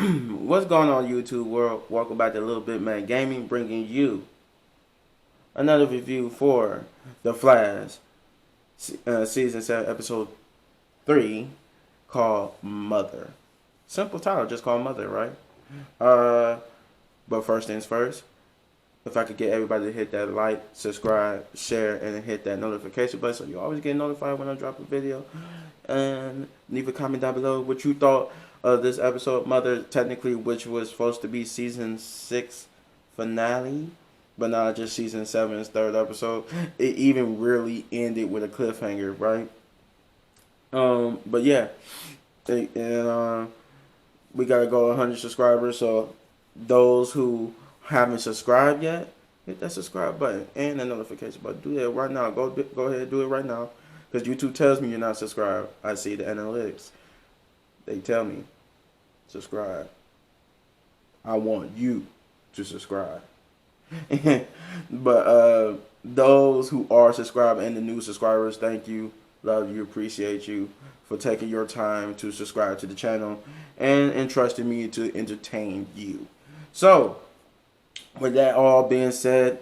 What's going on, YouTube world? Welcome back to Little Bit Man Gaming, bringing you another review for The Flash, Season 7, Episode 3, called Mother. Simple title, just called Mother, right? But first things first, if I could get everybody to hit that like, subscribe, share, and hit that notification button so you always get notified when I drop a video. And leave a comment down below what you thought of this episode, Mother, technically, which was supposed to be season 6 finale, but not just season 7's third episode. It even really ended with a cliffhanger, right? But yeah, and we gotta go 100 subscribers. So those who haven't subscribed yet, hit that subscribe button and the notification button. Do that right now. Go ahead and do it right now. Because YouTube tells me you're not subscribed. I see the analytics. They tell me, subscribe. I want you to subscribe. But those who are subscribed and the new subscribers, thank you. Love you. Appreciate you for taking your time to subscribe to the channel and entrusting me to entertain you. So, with that all being said,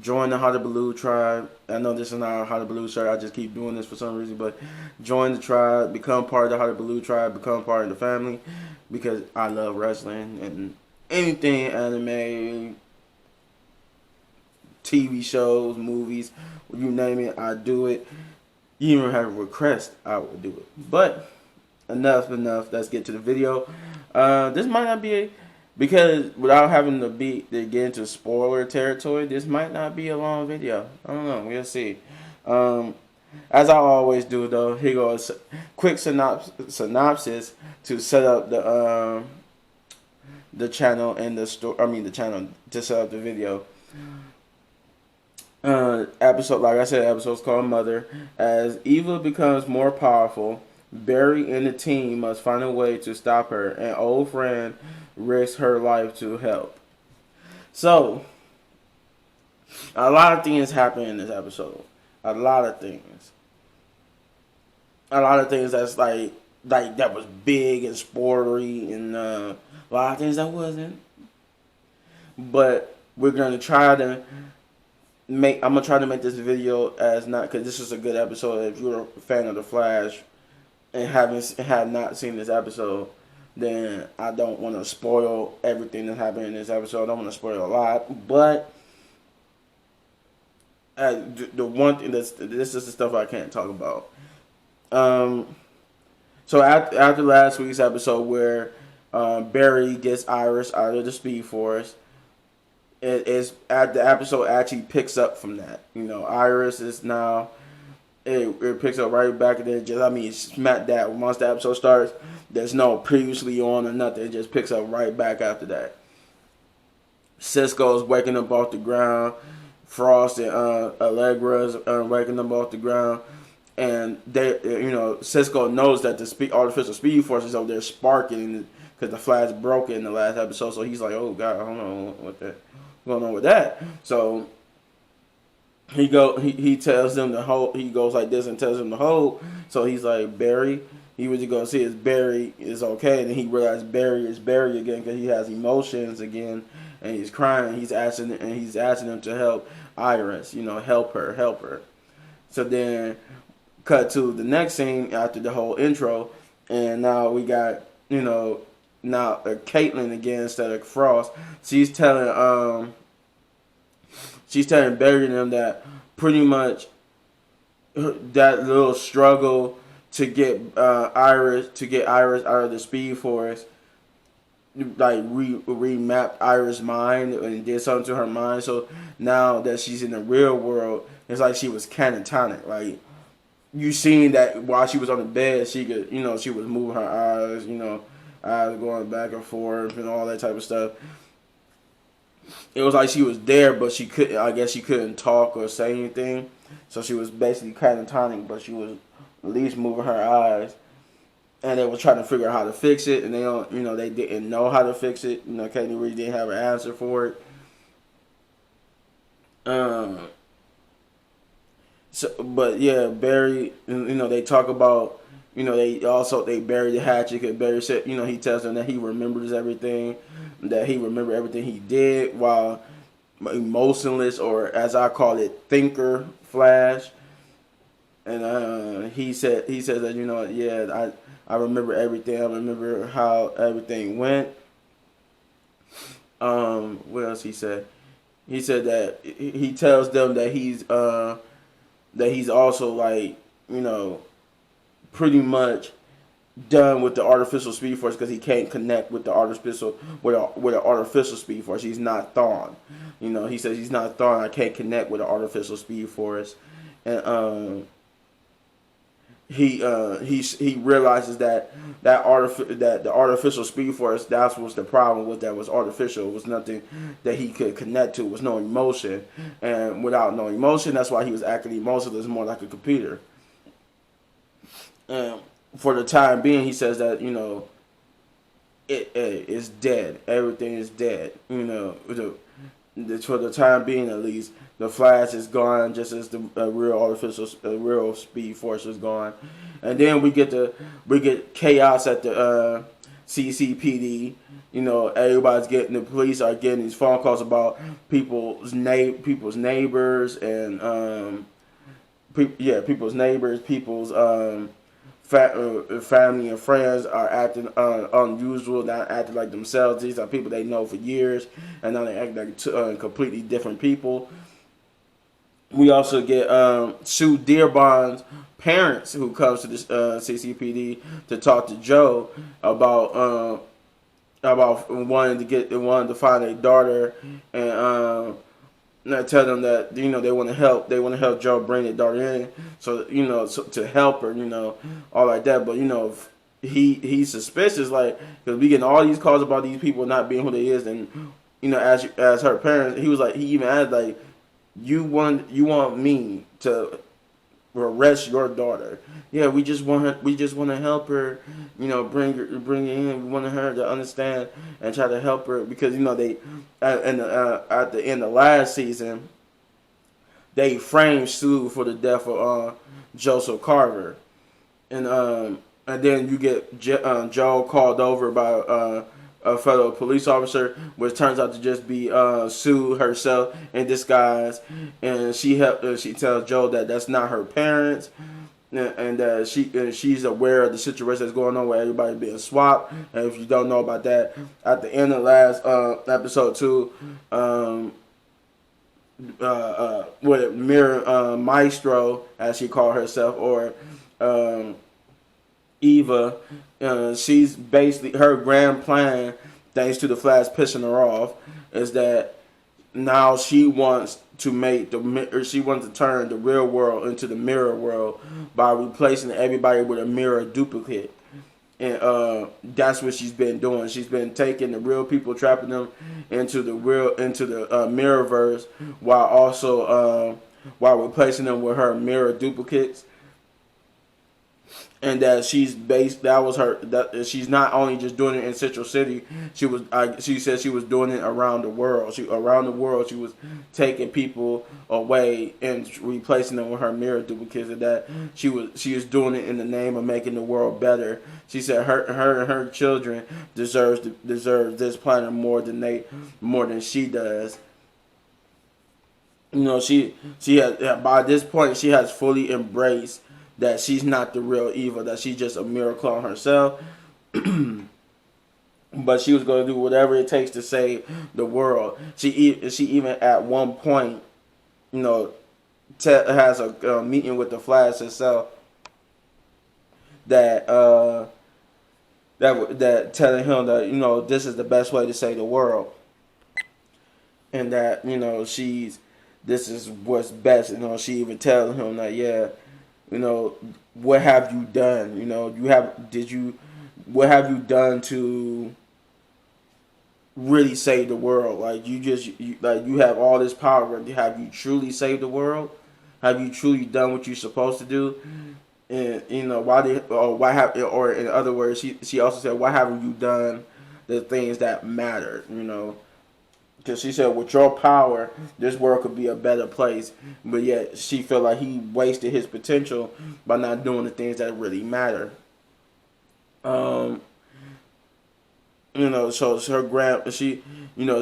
join the Hotter Blue tribe. I know this is not a Hotter Blue shirt. I just keep doing this for some reason. But join the tribe. Become part of the Hotter Blue tribe. Become part of the family. Because I love wrestling and anything anime, TV shows, movies, you name it, I do it. You even have a request, I would do it. But enough. Let's get to the video. This might not be because without having to get into spoiler territory, this might not be a long video. I don't know. We'll see. As I always do, though, here goes quick synopsis to set up the channel and the story. I mean, the channel to set up the video. Episode, like I said, episode's called Mother. As Eva becomes more powerful, Barry and the team must find a way to stop her. An old friend risks her life to help. So, a lot of things happen in this episode. A lot of things that's like that was big and sporty, and a lot of things that wasn't. But we're gonna try to I'm gonna try to make this video as not, because this is a good episode. If you're a fan of The Flash and have not seen this episode, then I don't want to spoil everything that happened in this episode. I don't want to spoil a lot, but the one thing this is the stuff I can't talk about. So after last week's episode where Barry gets Iris out of the Speed Force, the episode actually picks up from that. You know, Iris is now. It picks up right back there. Smack that. Once the episode starts, there's no previously on or nothing. It just picks up right back after that. Cisco's waking up off the ground. Frost and Allegra's waking up off the ground. And Cisco knows that the artificial speed force is over there sparking because the Flash broke it in the last episode. So he's like, "Oh God, I don't know what's going on with that." So he tells them to hold. He goes like this and tells them to hold. So he's like, Barry. He was just gonna see if Barry is okay, and then he realized Barry is Barry again because he has emotions again, and he's crying. He's asking him to help Iris. Help her. So then, cut to the next scene after the whole intro, and now we got Caitlin again instead of Frost. She's telling Barry and them that pretty much that little struggle to get Iris out of the Speed Force, like remapped Iris' mind and did something to her mind. So now that she's in the real world, it's like she was catatonic. Like you seen that while she was on the bed, she could, she was moving her eyes, eyes going back and forth and all that type of stuff. It was like she was there, but she couldn't. I guess she couldn't talk or say anything. So she was basically catatonic, but she was at least moving her eyes. And they were trying to figure out how to fix it, and they didn't know how to fix it. Katie really didn't have an answer for it. But yeah, Barry. They talk about they bury the hatchet. Cause Barry said, he tells them that he remembers everything, that he remembered everything he did, while emotionless, or as I call it, thinker Flash. And he says that, yeah, I remember everything. I remember how everything went. What else he said? He said that he tells them that he's also, like, pretty much done with the artificial Speed Force, because he can't connect with the artificial with an artificial Speed Force. He's not Thawne. He says he's not Thawne. I can't connect with the artificial Speed Force, and he realizes that the artificial Speed Force, that was the problem with that, was artificial. It was nothing that he could connect to. It was no emotion, and without no emotion, that's why he was acting emotionless, more like a computer. For the time being, he says that it is dead. Everything is dead. For the time being, at least, the Flash is gone, just as the real Speed Force is gone. And then we get chaos at the CCPD. The police are getting these phone calls about people's neighbors, and people's neighbors, people's family and friends are acting unusual, not acting like themselves. These are people they know for years, and now they act like completely different people. We also get Sue Dearborn's parents, who comes to the CCPD to talk to Joe about wanting to find a daughter, and tell them that they want to help Joe bring their daughter in, so to help her, all like that. But he's suspicious, like, because we getting all these calls about these people not being who they is, and as her parents, he was like, he even asked, like, you want me to arrest your daughter? Yeah, we just want to help her, bring her in. We want her to understand and try to help her, because they at the end of last season, they framed Sue for the death of Joseph Carver, and then you get Joe called over by a fellow police officer, which turns out to just be Sue herself in disguise, and she tells Joe that that's not her parents, and that she's aware of the situation that's going on, where everybody being swapped. And if you don't know about that, at the end of last episode 2, with Mirror Maestro, as she called herself, or Eva, she's basically, her grand plan, thanks to the Flash pissing her off, is that now she wants to turn the real world into the mirror world by replacing everybody with a mirror duplicate. And that's what she's been doing. She's been taking the real people, trapping them into the mirrorverse, while replacing them with her mirror duplicates. And that she's not only just doing it in Central City. She said she was doing it around the world. She was taking people away and replacing them with her mirror duplicates, and that she was doing it in the name of making the world better. She said her children deserve this planet more than she does. She has, by this point, she has fully embraced that she's not the real Eva, that she's just a mirror clone herself. But she was going to do whatever it takes to save the world. She even at one point, has a meeting with the Flash herself, that telling him that this is the best way to save the world, and that this is what's best. She even tells him that, yeah, what have you done? What have you done to really save the world? Like, you have all this power. Have you truly saved the world? Have you truly done what you're supposed to do? And or in other words, she also said, why haven't you done the things that matter? because she said, with your power, this world could be a better place. But yet, she felt like he wasted his potential by not doing the things that really matter. Um, so her she,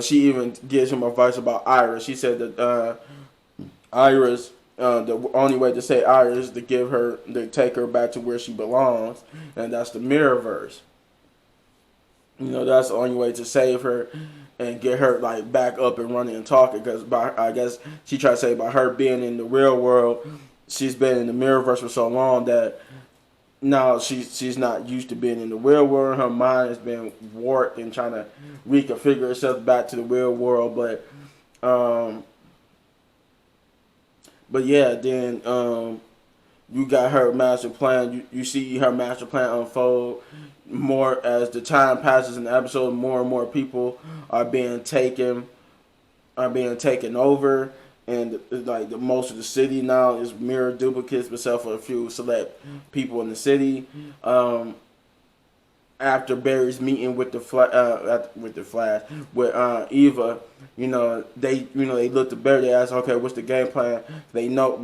she even gives him advice about Iris. She said that Iris, the only way to say Iris is to take her back to where she belongs, and that's the Mirrorverse. That's the only way to save her and get her like back up and running and talking. Because I guess she tried to say by her being in the real world, she's been in the Mirrorverse for so long that now she's not used to being in the real world. Her mind has been warped and trying to reconfigure herself back to the real world. But yeah, then you got her master plan. You see her master plan unfold more as the time passes in the episode. More and more people are being taken over, and like most of the city now is mirror duplicates, except for a few select people in the city. After Barry's meeting with Eva, they looked at Barry. They asked, okay, what's the game plan? We know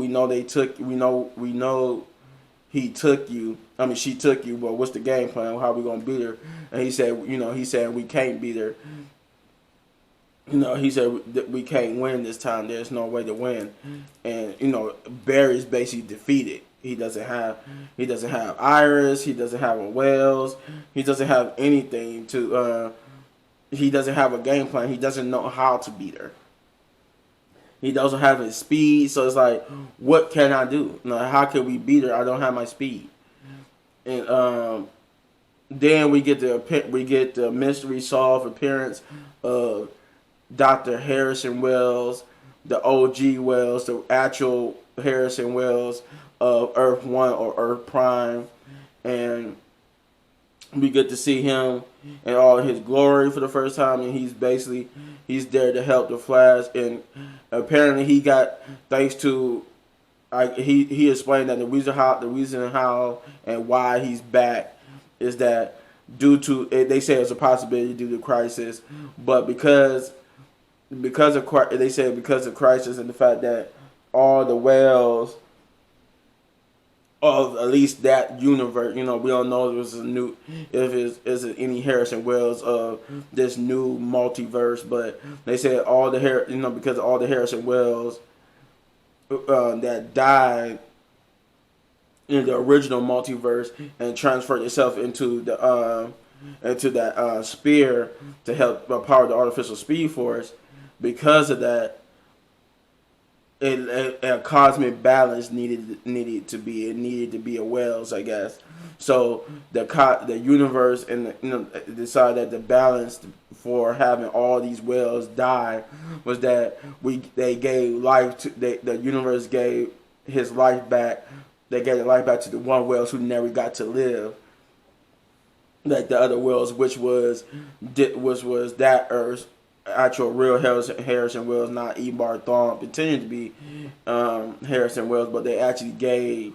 he took you. I mean, she took you. But what's the game plan? How are we gonna beat her? And he said, we can't beat her. He said that we can't win this time. There's no way to win. And Barry's basically defeated. He doesn't have Iris. He doesn't have a Wells. He doesn't have anything to. He doesn't have a game plan. He doesn't know how to beat her. He doesn't have his speed. So it's like, what can I do? How can we beat her? I don't have my speed. And then we get the mystery solved appearance of Dr. Harrison Wells, the OG Wells, the actual Harrison Wells of Earth 1 or Earth Prime. And we get to see him in all his glory for the first time, and he's there to help the Flash. And apparently he got, thanks to he explained that the reason how and why he's back is that due to, they say it's a possibility due to crisis, but because of crisis and the fact that all the Wells of at least that universe, we don't know if it's any Harrison Wells of this new multiverse, but they said because of all the Harrison Wells that died in the original multiverse and transferred itself into that sphere to help power the artificial speed force. Because of that, a cosmic balance needed to be a Wells, I guess. So the universe and decided that the balance for having all these Wells die was that they gave life to the universe gave his life back. They gave the life back to the one Wells who never got to live, like the other Wells, which was that Earth's actual real Harrison Wells, not Eobard Thawne, pretending to be Harrison Wells, but they actually gave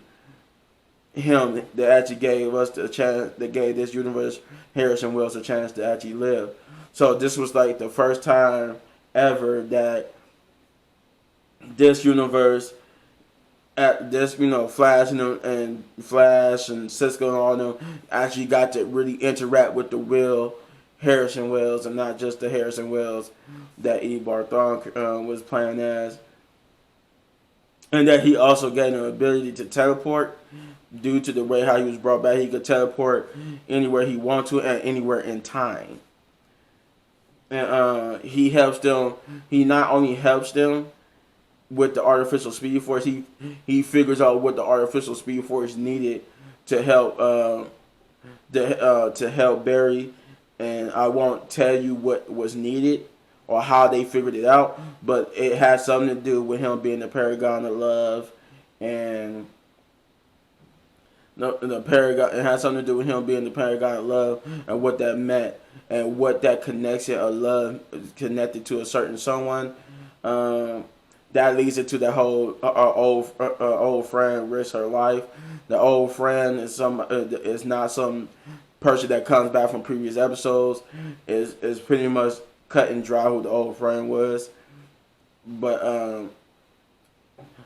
us the chance. They gave this universe Harrison Wells a chance to actually live. So this was like the first time ever that this universe, at this Flash and Cisco and all them actually got to really interact with the real Harrison Wells and not just the Harrison Wells that Eobard Thawne was playing as. And that he also gained an ability to teleport due to the way how he was brought back. He could teleport anywhere he wanted to and anywhere in time. And he helps them. He not only helps them with the artificial speed force, he figures out what the artificial speed force needed to help Barry. And I won't tell you what was needed or how they figured it out, but it has something to do with him being the Paragon of Love, and it has something to do with him being the Paragon of Love and what that meant and what that connection of love connected to a certain someone. That leads into the whole old friend risks her life. The old friend is not some person that comes back from previous episodes. Is pretty much cut and dry who the old friend was. But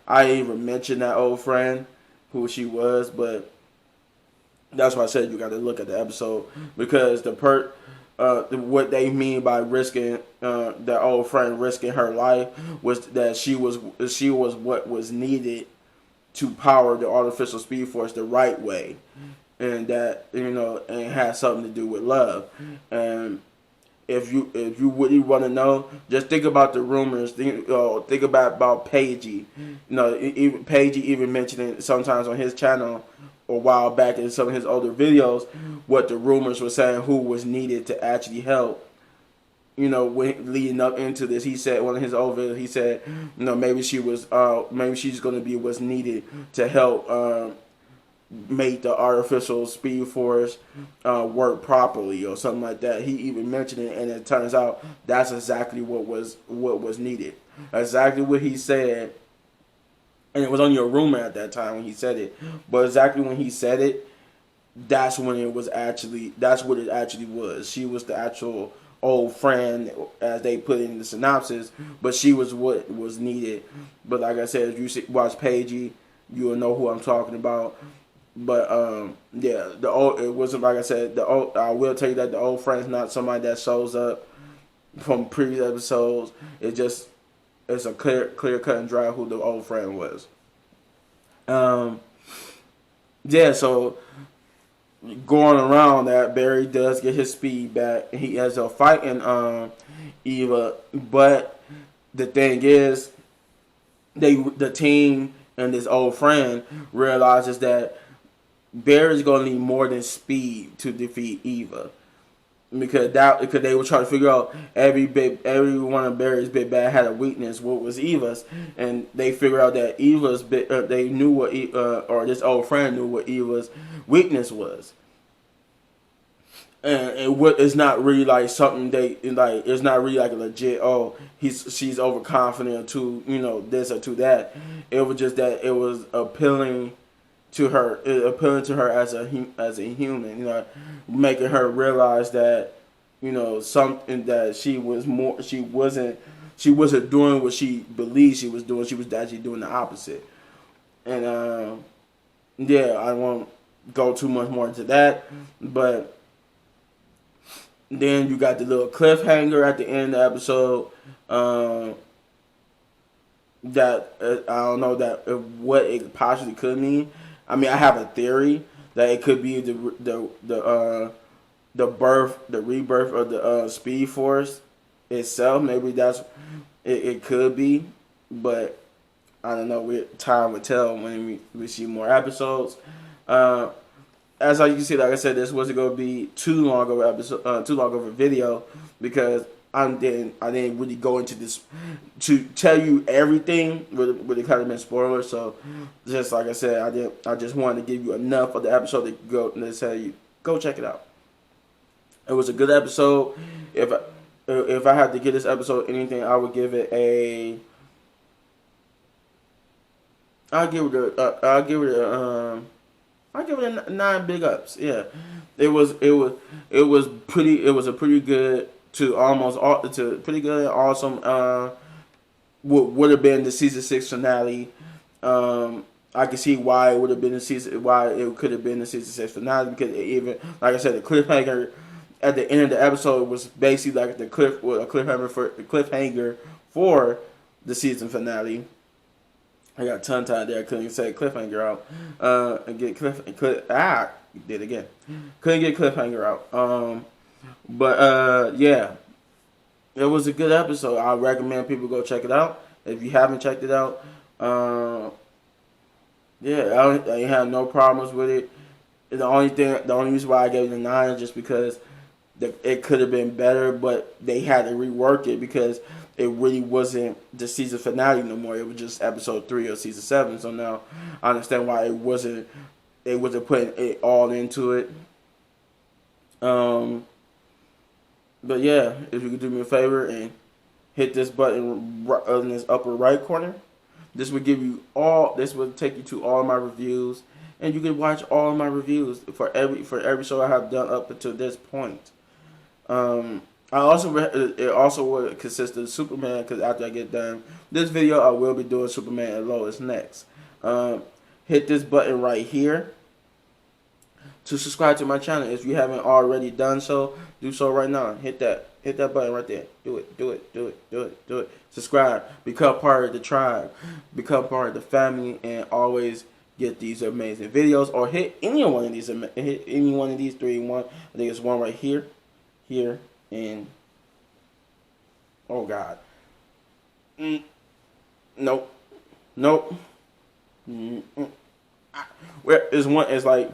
I even mentioned that old friend, who she was, but that's why I said you got to look at the episode, because what they mean by risking that old friend risking her life was that she was what was needed to power the artificial speed force the right way, and that and had something to do with love. And if you really want to know, just think about the rumors. Think about Pagey. Even Pagey even mentioned it sometimes on his channel a while back in some of his older videos, what the rumors were saying who was needed to actually help. When leading up into this, he said one of his old videos, he said, maybe she's going to be what's needed to help make the artificial speed force work properly or something like that. He even mentioned it, and it turns out that's exactly what was needed. Exactly what he said, and it was only a rumor at that time when he said it. But exactly when he said it, that's what it actually was. She was the actual old friend, as they put it in the synopsis, but she was what was needed. But like I said, if you watch Pagey, you'll know who I'm talking about. But it wasn't, like I said, I will tell you that the old friend's not somebody that shows up from previous episodes. It's a clear cut and dry who the old friend was. So going around that, Barry does get his speed back. He has a fight in Eva, but the thing is, the team and this old friend realizes that Barry's gonna need more than speed to defeat Eva, because they were trying to figure out every one of Barry's big bad had a weakness. What was Eva's? And they figured out that Eva's they knew what or this old friend knew what Eva's weakness was. And it's not really like something it's not really like a legit, she's overconfident or to this or to that. It was just that it was appealing to her as a human, making her realize that something that she wasn't doing what she believed she was doing. She was actually doing the opposite. And I won't go too much more into that, but then you got the little cliffhanger at the end of the episode. That I don't know what it possibly could mean. I mean, I have a theory that it could be the rebirth of the Speed Force itself. Maybe that's it could be, but I don't know. Time will tell when we see more episodes. As you can see, like I said, this wasn't going to be too long of a video, because I didn't really go into this to tell you everything. Would it kind of been spoilers? So, just like I said, I just wanted to give you enough of the episode to tell you go check it out. It was a good episode. If I had to give this episode anything, I would give it a. I'll give it a 9 big ups. Yeah, it was a pretty good to pretty good and awesome. Would have been the season 6 finale. I can see why it would have been why it could have been the season 6 finale, because even like I said, the cliffhanger at the end of the episode was basically like a cliffhanger for the season finale. I got tongue tied there. I couldn't say cliffhanger out. Did again. Couldn't get cliffhanger out. Yeah, it was a good episode. I recommend people go check it out if you haven't checked it out. I have no problems with it. The only reason why I gave it a 9 is just because it could have been better, but they had to rework it because it really wasn't the season finale no more. It was just episode 3 of season 7. So now I understand why it wasn't putting it all into it. But yeah, if you could do me a favor and hit this button in this upper right corner, this would take you to all my reviews, and you can watch all my reviews for every show I have done up until this point. it also would consist of Superman, because after I get done this video, I will be doing Superman and Lois next. Hit this button right here to subscribe to my channel. If you haven't already done so, do so right now. Hit that button right there. Do it. Subscribe. Become part of the tribe. Become part of the family, and always get these amazing videos. Or hit any one of these. Hit any one of these three. One. I think it's one right here, here, and oh God. Nope. Where is one? It's like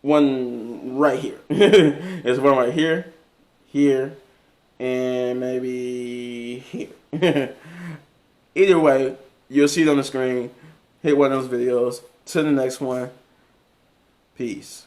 one right here. There's one right here, here, and maybe here. Either way, you'll see it on the screen. Hit one of those videos. To the next one. Peace.